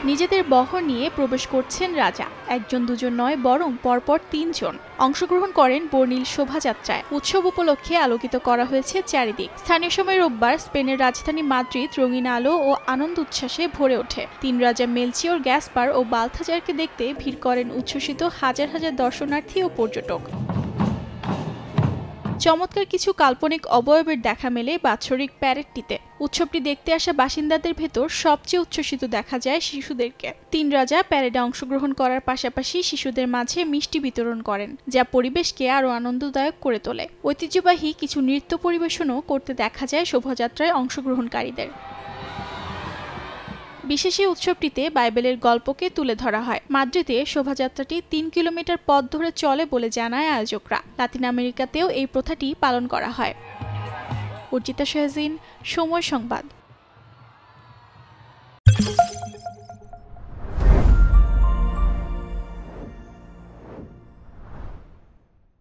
নিজেদের বহর নিয়ে প্রবেশ করছেন রাজা। একজন দুজন নয়, বরং পরপর ৩ জন অংশগ্রহণ করেন বর্ণিল শোভাযাত্রায়। উৎসব উপলক্ষে আলোকিত করা হয়েছে চারিদিক। স্থানীয় সময় রোববার স্পেনের রাজধানী মাদ্রিদ রঙিন আলো ও আনন্দ উচ্ছ্বাসে ভরে ওঠে। ৩ রাজা মেলচিওর, গ্যাসপার ও বালথাজারকে দেখতে ভিড় করেন উচ্ছ্বসিত হাজার হাজার দর্শনার্থী ও পর্যটক। চমৎকার কিছু কাল্পনিক অবয়বের দেখা মেলে বাৎসরিক প্যারেডটিতে। উৎসবটি দেখতে আসা বাসিন্দাদের ভেতর সবচেয়ে উচ্ছ্বসিত দেখা যায় শিশুদেরকে। ৩ রাজা প্যারেডে অংশগ্রহণ করার পাশাপাশি শিশুদের মাঝে মিষ্টি বিতরণ করেন, যা পরিবেশকে আরও আনন্দদায়ক করে তোলে। ঐতিহ্যবাহী কিছু নৃত্য পরিবেশনও করতে দেখা যায় শোভাযাত্রায় অংশগ্রহণকারীদের। বিশেষ এই উৎসবটিতে বাইবেলের গল্পকে তুলে ধরা হয়। মাদ্রিদে শোভাযাত্রাটি ৩ কিলোমিটার পথ ধরে চলে বলে জানায় আয়োজকরা। লাতিন আমেরিকাতেও এই প্রথাটি পালন করা হয়। অর্জিতা শাহজিন, সময় সংবাদ।